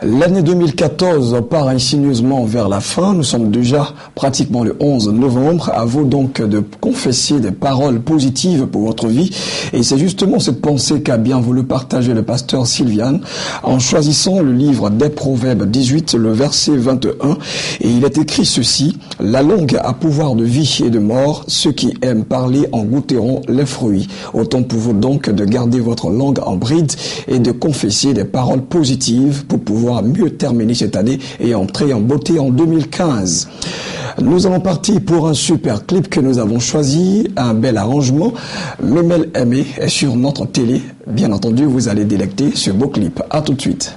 L'année 2014 part insinueusement vers la fin. Nous sommes déjà pratiquement le 11 novembre. À vous donc de confesser des paroles positives pour votre vie. Et c'est justement cette pensée qu'a bien voulu partager le pasteur Sylviane en choisissant le livre des Proverbes 18, le verset 21. Et il est écrit ceci: la langue a pouvoir de vie et de mort. Ceux qui aiment parler en goûteront les fruits. Autant pour vous donc de garder votre langue en bride et de confesser des paroles positives pour pouvoir mieux terminer cette année et entrer en beauté en 2015. Nous allons partir pour un super clip que nous avons choisi, un bel arrangement. Memel Aimé est sur notre télé. Bien entendu, vous allez délecter ce beau clip. À tout de suite.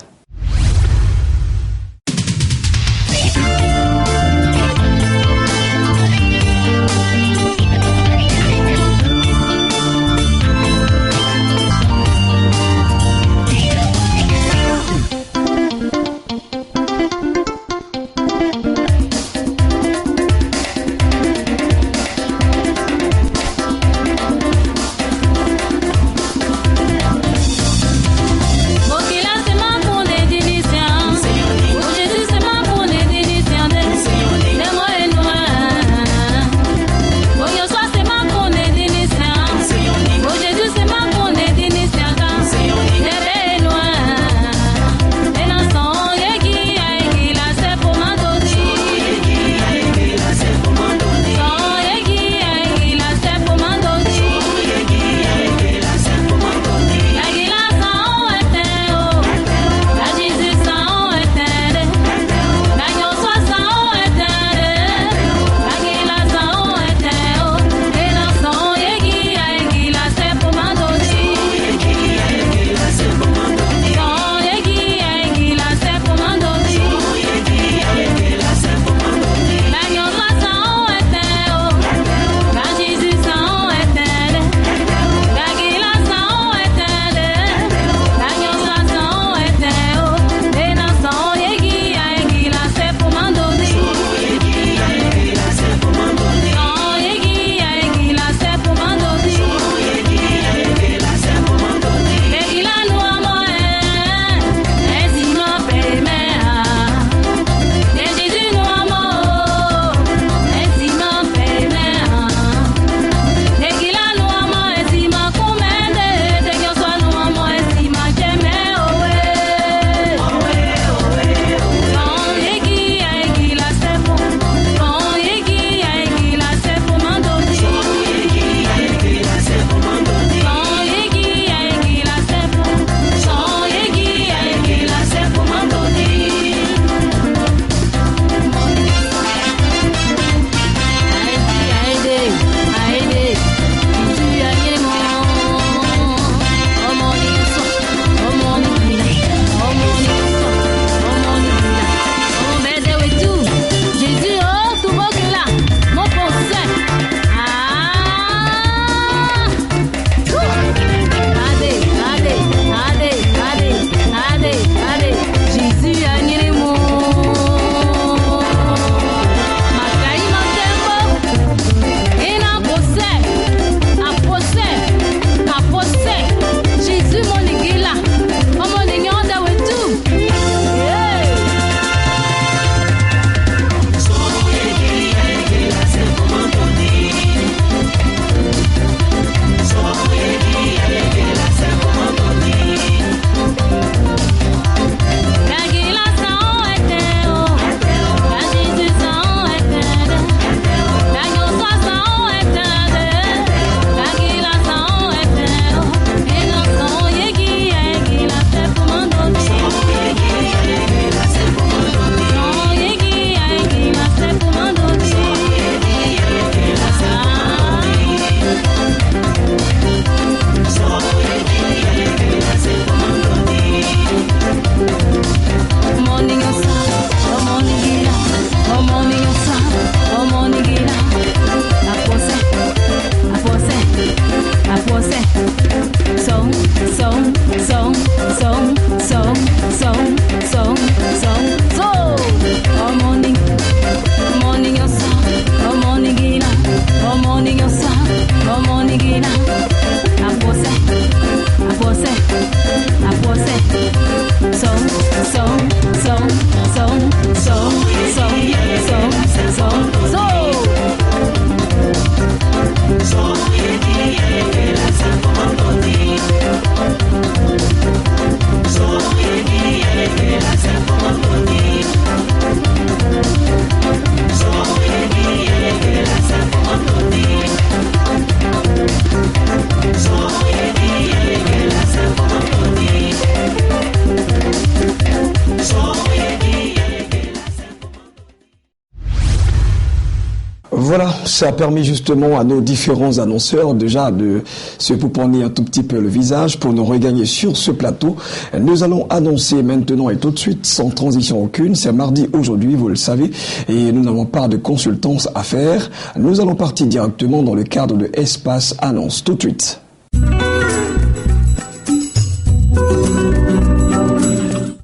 ça a permis justement à nos différents annonceurs déjà de se pouponner un tout petit peu le visage pour nous regagner sur ce plateau. Nous allons annoncer maintenant et tout de suite, sans transition aucune. C'est mardi aujourd'hui, vous le savez, et nous n'avons pas de consultance à faire. Nous allons partir directement dans le cadre de Espace Annonce tout de suite.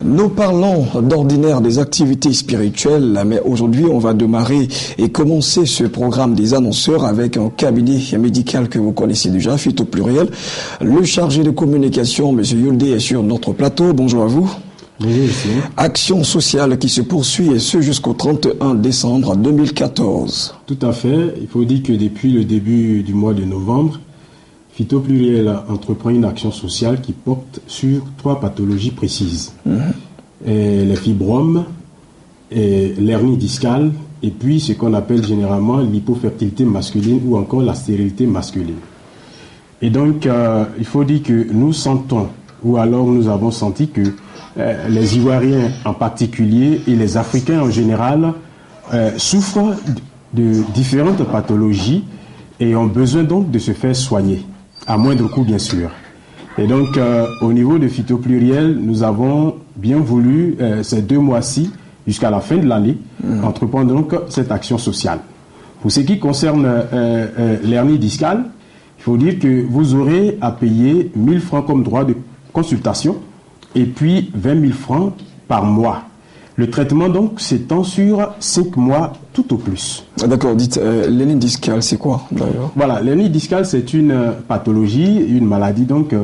Nous parlons d'ordinaire des activités spirituelles, mais aujourd'hui on va démarrer et commencer ce programme des annonceurs avec un cabinet médical que vous connaissez déjà, Phyto Pluriel. Le chargé de communication, M. Yulde, est sur notre plateau. Bonjour à vous. Bonjour, monsieur. Action sociale qui se poursuit et ce jusqu'au 31 décembre 2014. Tout à fait. Il faut dire que depuis le début du mois de novembre, Phyto Pluriel entreprend une action sociale qui porte sur 3 pathologies précises. Et les fibromes, l'hernie discale, et puis ce qu'on appelle généralement l'hypofertilité masculine ou encore la stérilité masculine. Et donc, il faut dire que nous sentons, ou alors nous avons senti que les Ivoiriens en particulier et les Africains en général souffrent de différentes pathologies et ont besoin donc de se faire soigner, à moindre coût bien sûr. Et donc, au niveau de Phyto Pluriel, nous avons bien voulu, ces 2 mois-ci, jusqu'à la fin de l'année, entreprendre donc cette action sociale. Pour ce qui concerne l'hernie discale, il faut dire que vous aurez à payer 1 000 francs comme droit de consultation et puis 20 000 francs par mois. Le traitement donc s'étend sur 5 mois tout au plus. D'accord, dites, l'hernie discale, c'est quoi d'ailleurs? Voilà, l'hernie discale, c'est une pathologie, une maladie donc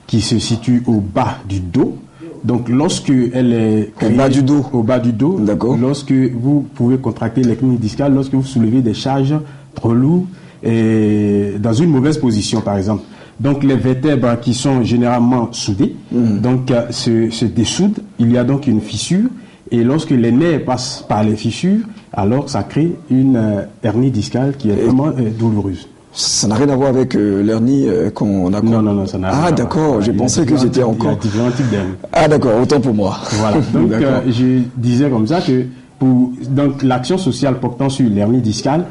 qui se situe au bas du dos. Donc lorsque elle est créée, au bas du dos, d'accord. Lorsque vous pouvez contracter l'hernie discale, lorsque vous soulevez des charges trop lourdes et dans une mauvaise position par exemple. Donc les vertèbres qui sont généralement soudées, donc se dessoudent, il y a donc une fissure. Et lorsque les nerfs passent par les fissures, alors ça crée une hernie discale qui est vraiment douloureuse. Ça n'a rien à voir avec l'hernie qu'on a... Non, ça n'a rien à voir. Ah d'accord, j'ai pensé que c'était encore... Il y a différents types d'hernie. Ah d'accord, autant pour moi. Voilà, donc je disais comme ça que pour donc, l'action sociale portant sur l'hernie discale,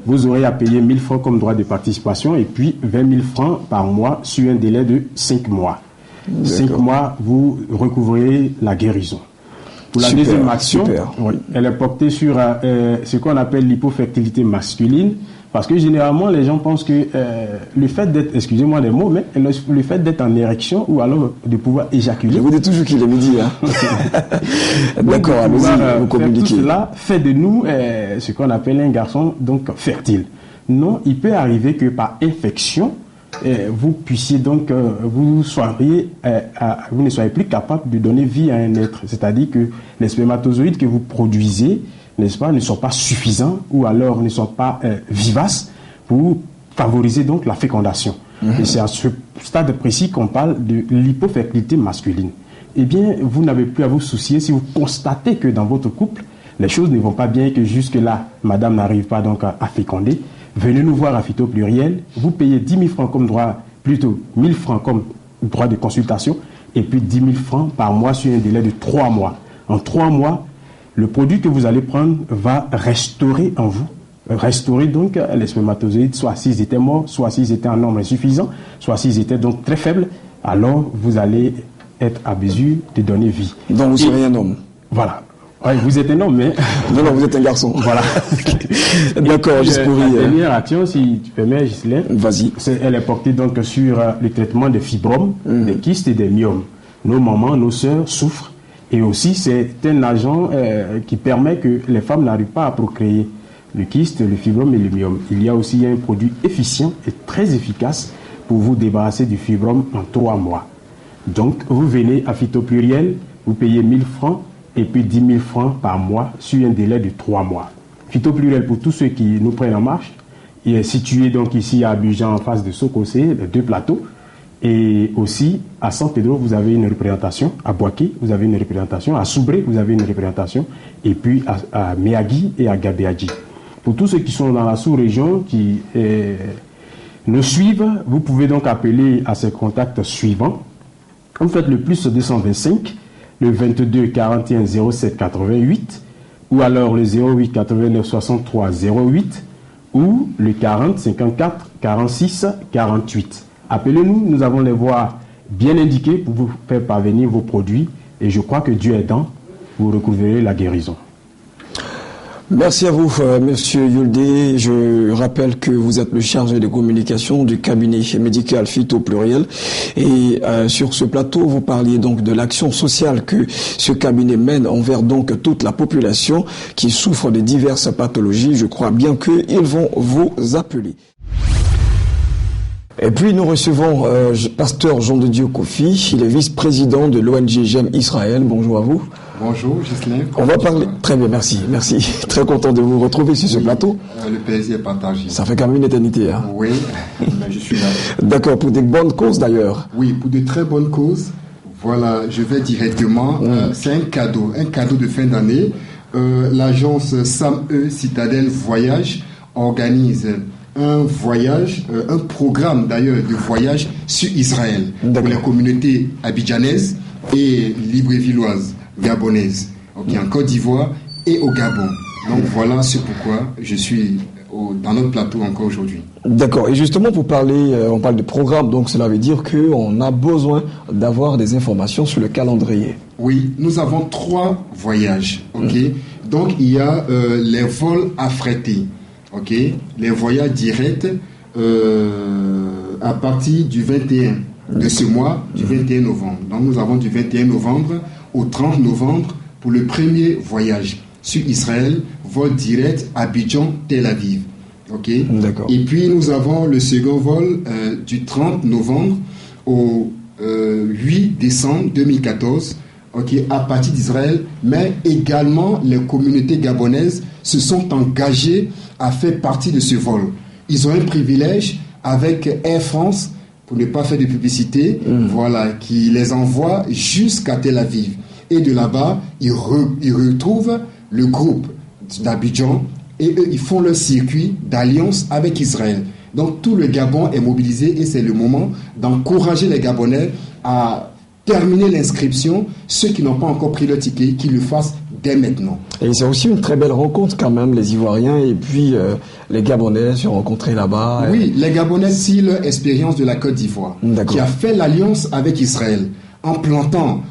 vous aurez à payer 1 000 francs comme droit de participation et puis 20 000 francs par mois sur un délai de 5 mois. 5 mois, vous recouvrez la guérison. Pour la deuxième action, elle est portée sur ce qu'on appelle l'hypofertilité masculine, parce que généralement les gens pensent que le fait d'être, excusez-moi les mots, mais le fait d'être en érection ou alors de pouvoir éjaculer. Je vous dis toujours qu'il est midi. Hein. D'accord, allons-y, vous communiquez. Tout cela fait de nous ce qu'on appelle un garçon donc fertile. Non, il peut arriver que par infection, vous puissiez donc, vous ne soyez plus capable de donner vie à un être. C'est-à-dire que les spermatozoïdes que vous produisez, n'est-ce pas, ne sont pas suffisants ou alors ne sont pas vivaces pour favoriser donc la fécondation. Et c'est à ce stade précis qu'on parle de l'hypofertilité masculine. Eh bien, vous n'avez plus à vous soucier si vous constatez que dans votre couple, les choses ne vont pas bien et que jusque-là, madame n'arrive pas donc à féconder. Venez nous voir à Phyto Pluriel, vous payez 10 000 francs comme droit, plutôt 1 000 francs comme droit de consultation, et puis 10 000 francs par mois sur un délai de 3 mois. En 3 mois, le produit que vous allez prendre va restaurer en vous, restaurer donc les spermatozoïdes, soit s'ils étaient morts, soit s'ils étaient en nombre insuffisant, soit s'ils étaient donc très faibles, alors vous allez être à mesure de donner vie. Donc vous serez un homme. Voilà. Oui, vous êtes un homme, mais... Non, vous êtes un garçon. Voilà. D'accord, juste pour la dernière action, si tu permets, Ghislain, vas-y. Elle est portée donc sur le traitement des fibromes, des kystes et des myomes. Nos mamans, nos sœurs souffrent. Et aussi, c'est un agent qui permet que les femmes n'arrivent pas à procréer. Le kyste, le fibrome et le myome. Il y a aussi un produit efficient et très efficace pour vous débarrasser du fibrome en 3 mois. Donc, vous venez à Phyto Pluriel, vous payez 1 000 francs, et puis 10 000 francs par mois sur un délai de 3 mois. Phyto Pluriel, pour tous ceux qui nous prennent en marche, il est situé donc ici à Abidjan en face de Sokosé, les 2 plateaux. Et aussi à San Pedro, vous avez une représentation. À Boaké, vous avez une représentation. À Soubré, vous avez une représentation. Et puis à Meagui et à Gabéadji. Pour tous ceux qui sont dans la sous-région, qui nous suivent, vous pouvez donc appeler à ces contacts suivants. Vous faites le plus 225, le 22 41 07 88, ou alors le 08 89 63 08, ou le 40 54 46 48. Appelez-nous, nous avons les voies bien indiquées pour vous faire parvenir vos produits et je crois que Dieu aidant, vous recouvrirez la guérison. Merci à vous, Monsieur Yuldé. Je rappelle que vous êtes le chargé de communication du cabinet médical Phyto Pluriel. Et sur ce plateau, vous parliez donc de l'action sociale que ce cabinet mène envers donc toute la population qui souffre de diverses pathologies. Je crois bien qu'ils vont vous appeler. Et puis nous recevons pasteur Jean de Dieu Kofi, il est vice-président de l'ONG J'aime Israël. Bonjour à vous. Bonjour Ghislain. On va parler. Très bien, merci. Très content de vous retrouver sur ce plateau. Le plaisir est partagé. Ça fait quand même une éternité, hein. Oui, mais je suis là. D'accord, pour des bonnes causes d'ailleurs. Oui, pour de très bonnes causes. Voilà, je vais directement. C'est un cadeau de fin d'année. L'agence SAME Citadelle Voyage organise un voyage, un programme d'ailleurs de voyage sur Israël pour les communautés abidjanaises et librevilloises, gabonaises, en Côte d'Ivoire et au Gabon. Donc voilà, c'est pourquoi je suis dans notre plateau encore aujourd'hui. D'accord. Et justement, pour parler, on parle de programme, donc cela veut dire qu'on a besoin d'avoir des informations sur le calendrier. Oui, nous avons 3 voyages. Donc il y a les vols affrétés. Les voyages directs à partir du 21 de ce mois, du 21 novembre. Donc nous avons du 21 novembre au 30 novembre pour le premier voyage sur Israël, vol direct Abidjan-Tel Aviv. D'accord. Et puis nous avons le second vol du 30 novembre au 8 décembre 2014. À partir d'Israël, mais également les communautés gabonaises se sont engagées à faire partie de ce vol. Ils ont un privilège avec Air France, pour ne pas faire de publicité, qui les envoie jusqu'à Tel Aviv. Et de là-bas, ils retrouvent le groupe d'Abidjan et eux, ils font leur circuit d'alliance avec Israël. Donc tout le Gabon est mobilisé et c'est le moment d'encourager les Gabonais à terminer l'inscription. Ceux qui n'ont pas encore pris leur ticket, qu'ils le fassent dès maintenant. Et c'est aussi une très belle rencontre quand même, les Ivoiriens et puis les Gabonais se rencontrés là-bas. Oui, les Gabonais, c'est leur expérience de la Côte d'Ivoire, qui a fait l'alliance avec Israël en plantant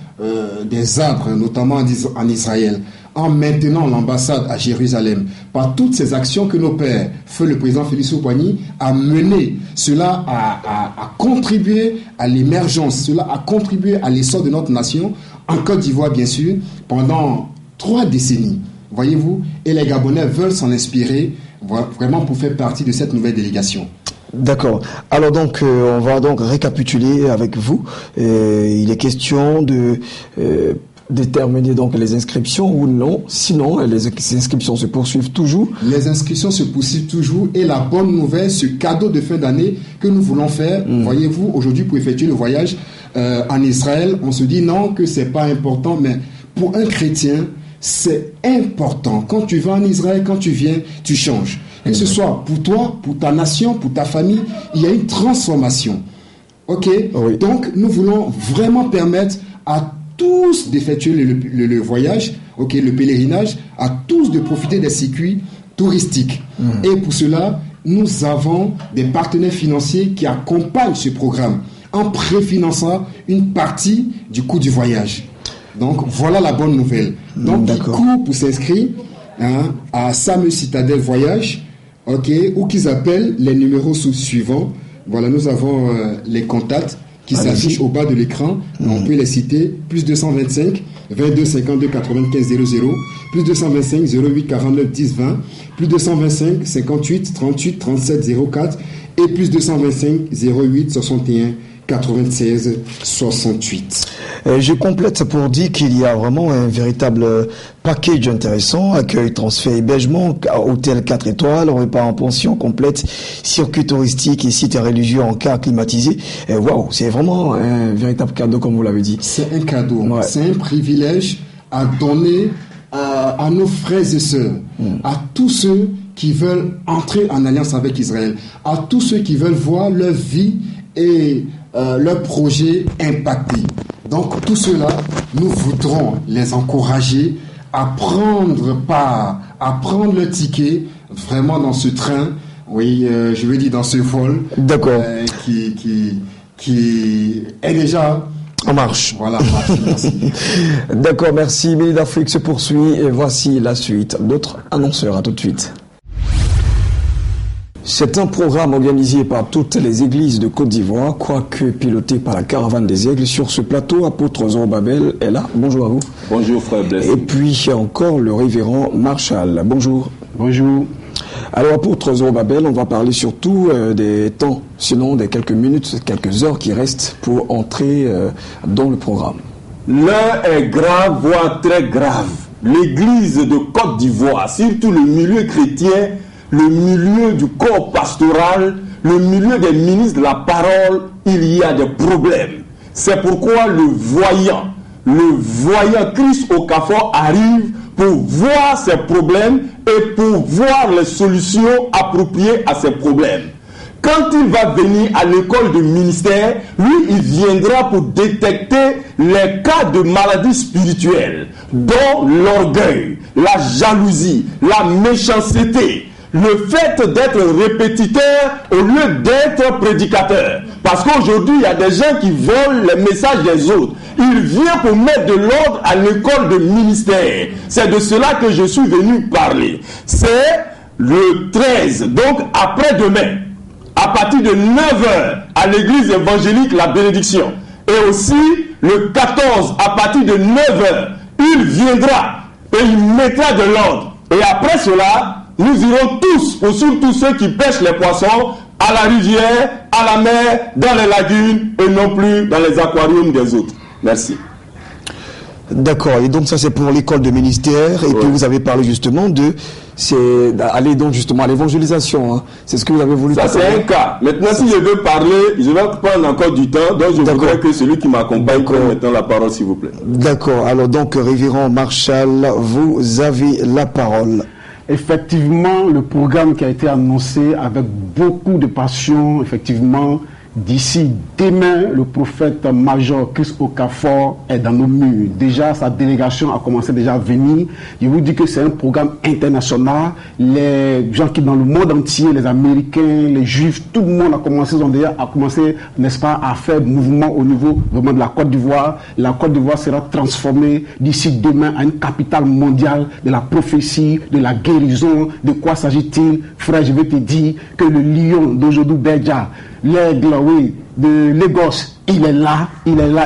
des arbres, notamment en Israël, en maintenant l'ambassade à Jérusalem, par toutes ces actions que nos pères, feu le président Félix Houphouët-Boigny, a mené. Cela a contribué à l'émergence, cela a contribué à l'essor de notre nation, en Côte d'Ivoire bien sûr, pendant 3 décennies, voyez-vous, et les Gabonais veulent s'en inspirer vraiment pour faire partie de cette nouvelle délégation. D'accord. Alors donc, on va donc récapituler avec vous. Il est question de déterminer donc les inscriptions ou non. Sinon, les inscriptions se poursuivent toujours. Les inscriptions se poursuivent toujours et la bonne nouvelle, ce cadeau de fin d'année que nous voulons faire, voyez-vous, aujourd'hui pour effectuer le voyage en Israël, on se dit non que c'est pas important, mais pour un chrétien, c'est important. Quand tu vas en Israël, quand tu viens, tu changes. Que ce soit pour toi, pour ta nation, pour ta famille, il y a une transformation. Oui. Donc, nous voulons vraiment permettre à tous d'effectuer le voyage, le pèlerinage, à tous de profiter des circuits touristiques. Et pour cela, nous avons des partenaires financiers qui accompagnent ce programme en préfinançant une partie du coût du voyage. Donc, voilà la bonne nouvelle. Donc, ils courent pour s'inscrire à SAME Citadelle Voyage, ou qu'ils appellent les numéros suivants. Voilà, nous avons les contacts qui s'affichent au bas de l'écran. On peut les citer. Plus 225 22 52 95 00, plus 225 08 49 10 20, plus 225 58 38 37 04 et plus 225 08 61 96 68. Je complète pour dire qu'il y a vraiment un véritable package intéressant, accueil, transfert, hébergement, hôtel 4 étoiles, repas en pension complète, circuit touristique et sites religieux en car climatisé. Waouh, c'est vraiment un véritable cadeau comme vous l'avez dit. C'est un cadeau, c'est un privilège à donner à nos frères et sœurs, à tous ceux qui veulent entrer en alliance avec Israël, à tous ceux qui veulent voir leur vie et leur projet impacté. Donc tout cela, nous voudrons les encourager à prendre part, à prendre le ticket vraiment dans ce train Oui, je veux dire dans ce vol. D'accord. Qui est déjà en marche. Voilà, en marche. Merci. D'accord, merci. Midi d'Afrique se poursuit et voici la suite d'autres annonceurs. À tout de suite. C'est un programme organisé par toutes les églises de Côte d'Ivoire, quoique piloté par la Caravane des Aigles. Sur ce plateau, apôtre Zorobabel est là. Bonjour à vous. Bonjour frère Blaise. Et puis encore le révérend Marshall. Bonjour. Bonjour. Alors apôtre Zorobabel, on va parler surtout des temps, sinon des quelques minutes, quelques heures qui restent pour entrer dans le programme. L'heure est grave, voire très grave. L'église de Côte d'Ivoire, surtout le milieu chrétien, le milieu du corps pastoral, le milieu des ministres de la parole, il y a des problèmes. C'est pourquoi le voyant Christ Okafor arrive pour voir ces problèmes et pour voir les solutions appropriées à ces problèmes. Quand il va venir à l'école de ministère, lui, il viendra pour détecter les cas de maladies spirituelles, dont l'orgueil, la jalousie, la méchanceté, le fait d'être répétiteur au lieu d'être prédicateur. Parce qu'aujourd'hui, il y a des gens qui volent les messages des autres. Il vient pour mettre de l'ordre à l'école de ministère. C'est de cela que je suis venu parler. C'est le 13, donc après-demain, à partir de 9h, à l'église évangélique La Bénédiction. Et aussi, le 14, à partir de 9h, il viendra et il mettra de l'ordre. Et après cela, nous irons tous, pour tous ceux qui pêchent les poissons, à la rivière, à la mer, dans les lagunes, et non plus dans les aquariums des autres. Merci. D'accord, et donc ça c'est pour l'école de ministère, et puis vous avez parlé justement aller donc justement à l'évangélisation, hein. C'est ce que vous avez voulu dire. Ça c'est un cas. Maintenant si je veux parler, je vais prendre encore du temps, donc je voudrais que celui qui m'accompagne prenne maintenant la parole s'il vous plaît. D'accord, alors donc révérend Marshall, vous avez la parole. Effectivement, le programme qui a été annoncé avec beaucoup de passion, effectivement, d'ici demain, le prophète major Christ Okafor est dans nos murs. Déjà, sa délégation a commencé déjà à venir. Je vous dis que c'est un programme international. Les gens qui dans le monde entier, les Américains, les Juifs, tout le monde a commencé, n'est-ce pas, à faire mouvement au niveau vraiment de la Côte d'Ivoire. La Côte d'Ivoire sera transformée d'ici demain à une capitale mondiale de la prophétie, de la guérison. De quoi s'agit-il? Frère, je vais te dire que le lion d'Ojodou Beja, l'aigle, oui, de Lagos, il est là,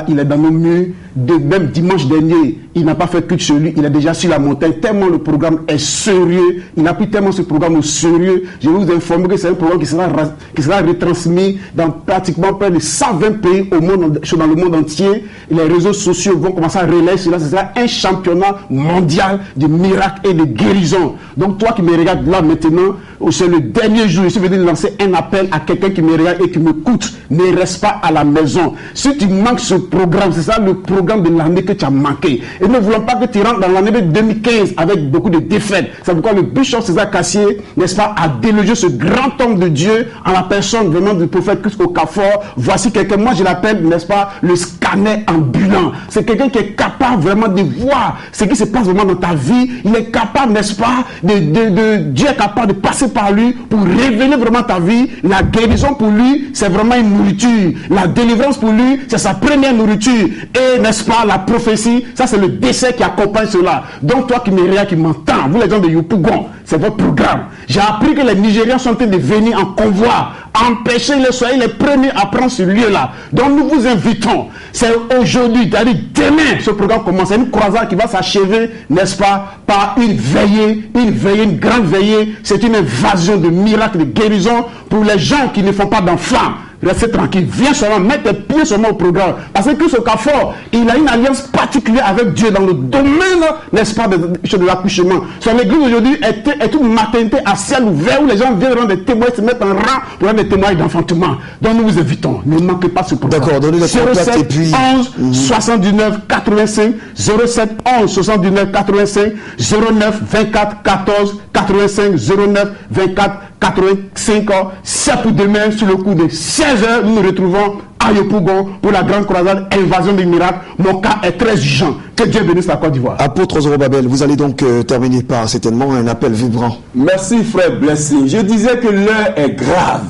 il est dans nos murs. Même dimanche dernier, il n'a pas fait culte sur lui, il est déjà sur la montagne, tellement le programme est sérieux, il a pris tellement ce programme au sérieux. Je vais vous informer que c'est un programme qui sera retransmis dans pratiquement près de 120 pays dans le monde entier. Les réseaux sociaux vont commencer à relayer cela, ce sera un championnat mondial de miracles et de guérison. Donc toi qui me regardes là maintenant, c'est le dernier jour, je suis venu lancer un appel à quelqu'un qui me regarde et qui m'écoute, ne reste pas à la maison. Si tu manques ce programme, c'est ça le programme de l'année que tu as manqué. Et nous ne voulons pas que tu rentres dans l'année de 2015 avec beaucoup de défaites. C'est pourquoi le bishop César Cassier, n'est-ce pas, a délogé ce grand homme de Dieu en la personne vraiment du prophète Christ Okafor. Voici quelqu'un, moi je l'appelle, n'est-ce pas, le scanner ambulant. C'est quelqu'un qui est capable vraiment de voir ce qui se passe vraiment dans ta vie. Il est capable, n'est-ce pas, Dieu est capable de passer par lui pour révéler vraiment ta vie. La guérison pour lui, c'est vraiment une nourriture. La délivrance pour lui, c'est sa première nourriture. Et n'est-ce pas, la prophétie, ça c'est le dessert qui accompagne cela. Donc toi qui me regardes, qui m'entends, vous les gens de Yopougon, c'est votre programme. J'ai appris que les Nigériens sont en train de venir en convoi, empêcher les soyez les premiers à prendre ce lieu-là. Donc nous vous invitons, c'est aujourd'hui, c'est-à-dire demain, ce programme commence, c'est une croisade qui va s'achever, n'est-ce pas, par une veillée, une grande veillée. C'est une invasion de miracles, de guérison pour les gens qui ne font pas d'enfants. Restez tranquille, viens seulement, mets tes pieds seulement au programme. Parce que Christ Okafor, il a une alliance particulière avec Dieu dans le domaine, n'est-ce pas, de l'accouchement. Son église aujourd'hui est une maternité à ciel ouvert où les gens viennent rendre des témoins, se mettre en rang pour rendre des témoignages d'enfantement. Donc nous vous invitons, ne manquez pas ce programme. D'accord, donnez le contact et puis 11 79 85 07 11 79 85 09 24 14 85 09 24 85 ans. C'est pour demain, sur le coup de 16 heures, nous nous retrouvons à Yopougon pour la grande croisade Invasion des miracles. Mon cas est très urgent. Que Dieu bénisse la Côte d'Ivoire. Apôtre Zorobabel, vous allez donc terminer par certainement un appel vibrant. Merci frère Blessing. Je disais que l'heure est grave.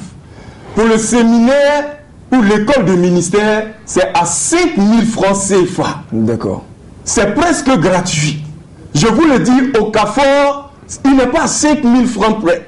Pour le séminaire, pour l'école de ministère, c'est à 5 000 francs CFA. D'accord. C'est presque gratuit. Je vous le dis, au Carrefour, il n'est pas à 5 000 francs près.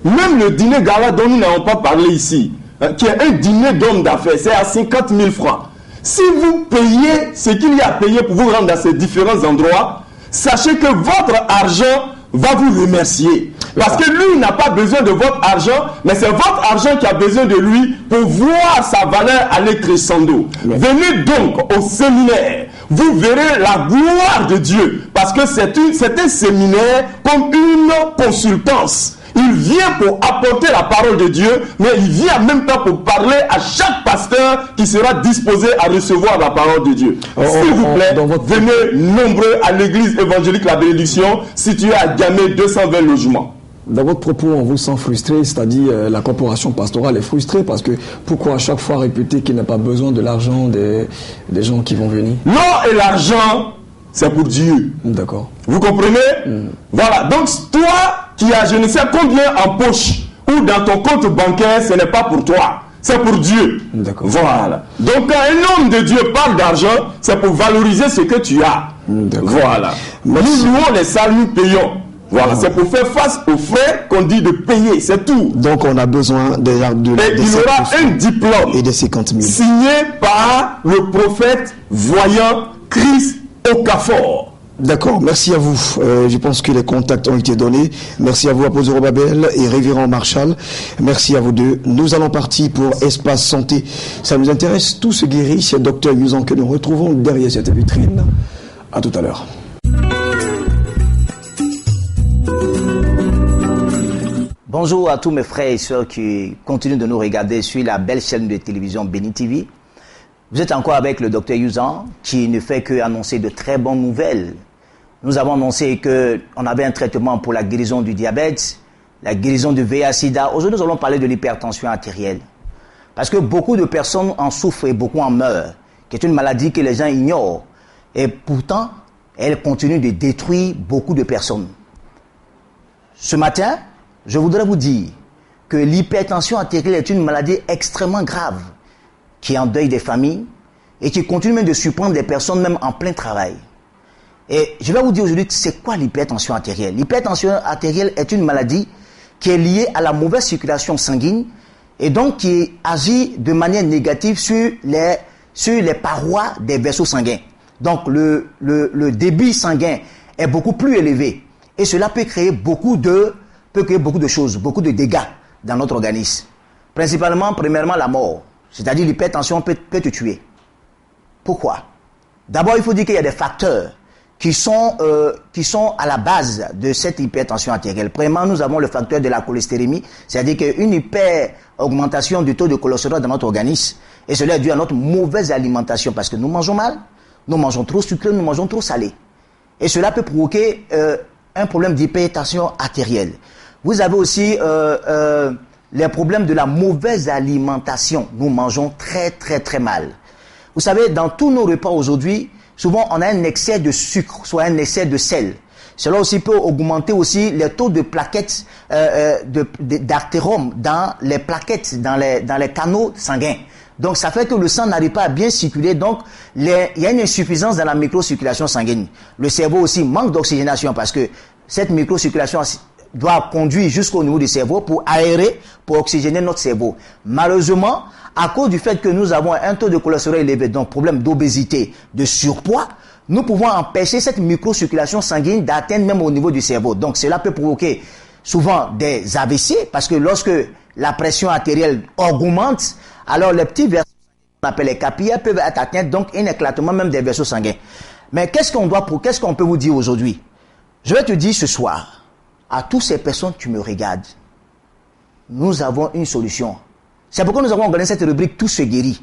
Même le dîner gala dont nous n'avons pas parlé ici, qui est un dîner d'hommes d'affaires, c'est à 50 000 francs. Si vous payez ce qu'il y a à payer pour vous rendre à ces différents endroits, sachez que votre argent va vous remercier. Parce que lui n'a pas besoin de votre argent, mais c'est votre argent qui a besoin de lui pour voir sa valeur aller crescendo. Venez donc au séminaire. Vous verrez la gloire de Dieu. Parce que c'est un séminaire comme une consultance. Il vient pour apporter la parole de Dieu, mais il vient en même temps pour parler à chaque pasteur qui sera disposé à recevoir la parole de Dieu. S'il vous plaît, venez nombreux à l'église évangélique La Bénédiction, située à Gamay, 220 logements. Dans votre propos, on vous sent frustré, c'est-à-dire la corporation pastorale est frustrée parce que pourquoi à chaque fois répéter qu'il n'a pas besoin de l'argent des gens qui vont venir? Non, et l'argent, c'est pour Dieu. D'accord. Vous comprenez? Voilà. Donc, toi qui as je ne sais combien en poche ou dans ton compte bancaire, ce n'est pas pour toi. C'est pour Dieu. D'accord. Voilà. Donc, quand un homme de Dieu parle d'argent, c'est pour valoriser ce que tu as. Voilà. Nous louons les salles, nous payons. Voilà, c'est pour faire face aux frais qu'on dit de payer, c'est tout. Donc on a besoin de et il y aura un diplôme et de 50 000 signé par le prophète voyant Christ Okafor. D'accord, merci à vous. Je pense que les contacts ont été donnés. Merci à vous, Apôtre Zorobabel et Révérend Marshall. Merci à vous deux. Nous allons partir pour Espace Santé. Ça nous intéresse, tout se guérit. C'est Dr Yuzan que nous retrouvons derrière cette vitrine. À tout à l'heure. Bonjour à tous mes frères et sœurs qui continuent de nous regarder sur la belle chaîne de télévision Béni TV. Vous êtes encore avec le Dr Yuzan qui ne fait que annoncer de très bonnes nouvelles. Nous avons annoncé qu'on avait un traitement pour la guérison du diabète, la guérison du VIH/SIDA. Aujourd'hui, nous allons parler de l'hypertension artérielle. Parce que beaucoup de personnes en souffrent et beaucoup en meurent, qui est une maladie que les gens ignorent. Et pourtant, elle continue de détruire beaucoup de personnes. Ce matin, je voudrais vous dire que l'hypertension artérielle est une maladie extrêmement grave qui endeuille des familles et qui continue même de surprendre des personnes même en plein travail. Et je vais vous dire aujourd'hui c'est quoi l'hypertension artérielle. L'hypertension artérielle est une maladie qui est liée à la mauvaise circulation sanguine et donc qui agit de manière négative sur les parois des vaisseaux sanguins. Donc le débit sanguin est beaucoup plus élevé et cela peut créer beaucoup de choses, beaucoup de dégâts dans notre organisme. Premièrement, la mort. C'est-à-dire l'hypertension peut te tuer. Pourquoi? D'abord, il faut dire qu'il y a des facteurs qui sont à la base de cette hypertension artérielle. Premièrement, nous avons le facteur de la cholestérémie, c'est-à-dire qu'une hyper-augmentation du taux de cholestérol dans notre organisme. Et cela est dû à notre mauvaise alimentation parce que nous mangeons mal, nous mangeons trop sucré, nous mangeons trop salé. Et cela peut provoquer un problème d'hypertension artérielle. Vous avez aussi les problèmes de la mauvaise alimentation. Nous mangeons très très très mal. Vous savez, dans tous nos repas aujourd'hui, souvent on a un excès de sucre, soit un excès de sel. Cela aussi peut augmenter aussi les taux de plaquettes d'artérome dans les plaquettes, dans les canaux sanguins. Donc ça fait que le sang n'arrive pas à bien circuler, donc il y a une insuffisance dans la microcirculation sanguine. Le cerveau aussi manque d'oxygénation parce que cette microcirculation doit conduire jusqu'au niveau du cerveau pour aérer, pour oxygéner notre cerveau. Malheureusement, à cause du fait que nous avons un taux de cholestérol élevé, donc problème d'obésité, de surpoids, nous pouvons empêcher cette microcirculation sanguine d'atteindre même au niveau du cerveau. Donc cela peut provoquer souvent des AVC parce que lorsque la pression artérielle augmente, alors les petits vaisseaux qu'on appelle les capillaires peuvent être atteints, donc un éclatement même des vaisseaux sanguins. Mais qu'est-ce qu'on peut vous dire aujourd'hui? Je vais te dire ce soir, à toutes ces personnes qui me regardent, nous avons une solution. C'est pourquoi nous avons organisé cette rubrique Tout se guérit.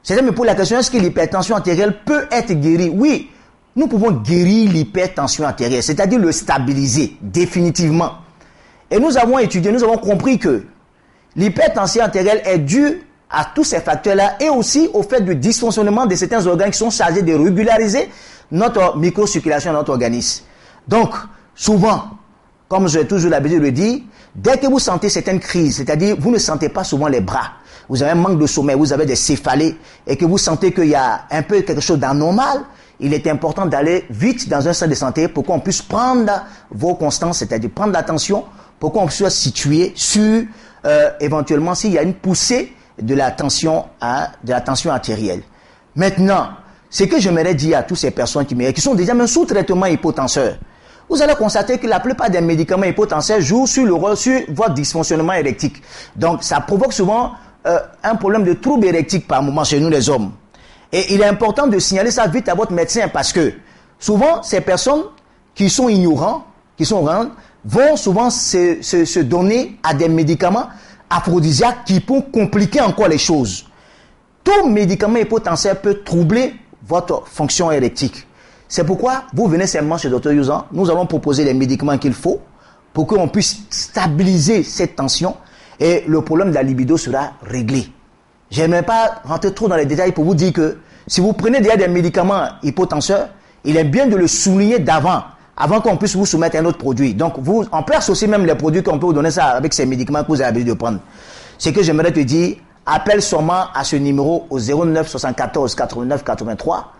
C'est-à-dire, me pose la question, est-ce que l'hypertension artérielle peut être guérie? Oui, nous pouvons guérir l'hypertension artérielle, c'est-à-dire le stabiliser définitivement. Et nous avons étudié, nous avons compris que l'hypertension artérielle est due à tous ces facteurs-là et aussi au fait du dysfonctionnement de certains organes qui sont chargés de régulariser notre microcirculation dans notre organisme. Donc, souvent, comme j'ai toujours l'habitude de le dire, dès que vous sentez certaines crises, c'est-à-dire vous ne sentez pas souvent les bras, vous avez un manque de sommeil, vous avez des céphalées et que vous sentez qu'il y a un peu quelque chose d'anormal, il est important d'aller vite dans un centre de santé pour qu'on puisse prendre vos constances, c'est-à-dire prendre l'attention pour qu'on puisse se situer sur éventuellement s'il y a une poussée de la tension artérielle. Maintenant, ce que j'aimerais dire à toutes ces personnes qui sont déjà même sous traitement hypotenseur, vous allez constater que la plupart des médicaments hypotenseurs jouent sur votre dysfonctionnement érectique. Donc, ça provoque souvent un problème de trouble érectique par moment chez nous les hommes. Et il est important de signaler ça vite à votre médecin parce que souvent, ces personnes qui sont ignorants, vont souvent se donner à des médicaments aphrodisiaques qui peuvent compliquer encore les choses. Tout médicament hypotenseur peut troubler votre fonction érectique. C'est pourquoi vous venez seulement chez Dr Yuzan, nous allons proposer les médicaments qu'il faut pour qu'on puisse stabiliser cette tension et le problème de la libido sera réglé. Je n'aimerais pas rentrer trop dans les détails pour vous dire que si vous prenez déjà des médicaments hypotenseurs, il est bien de le souligner avant qu'on puisse vous soumettre un autre produit. Donc, on peut associer même les produits qu'on peut vous donner ça avec ces médicaments que vous avez l'habitude de prendre. Ce que j'aimerais te dire, appelle seulement à ce numéro au 09 74 89 83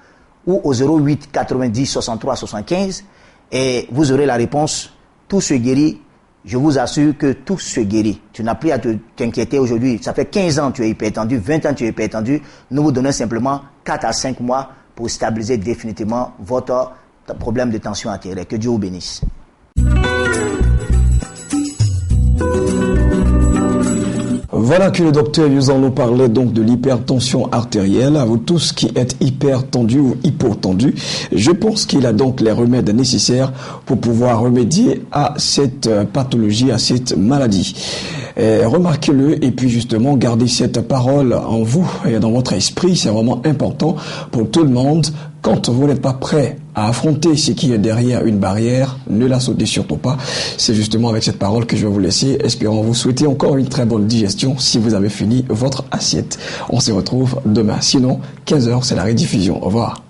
ou au 08 90 63 75 et vous aurez la réponse. Tout se guérit. Je vous assure que tout se guérit. Tu n'as plus à t'inquiéter aujourd'hui. Ça fait 15 ans que tu es hypertendu, 20 ans que tu es hypertendu. Nous vous donnons simplement 4 à 5 mois pour stabiliser définitivement votre problème de tension artérielle. Que Dieu vous bénisse. Voilà que le docteur Yuzan nous parlait donc de l'hypertension artérielle. À vous tous qui êtes hypertendus ou hypotendus, je pense qu'il a donc les remèdes nécessaires pour pouvoir remédier à cette pathologie, à cette maladie. Remarquez-le et puis justement gardez cette parole en vous et dans votre esprit, c'est vraiment important pour tout le monde. Quand vous n'êtes pas prêt à affronter ce qui est derrière une barrière, ne la sautez surtout pas. C'est justement avec cette parole que je vais vous laisser. Espérons vous souhaiter encore une très bonne digestion si vous avez fini votre assiette. On se retrouve demain. Sinon, 15h, c'est la rediffusion. Au revoir.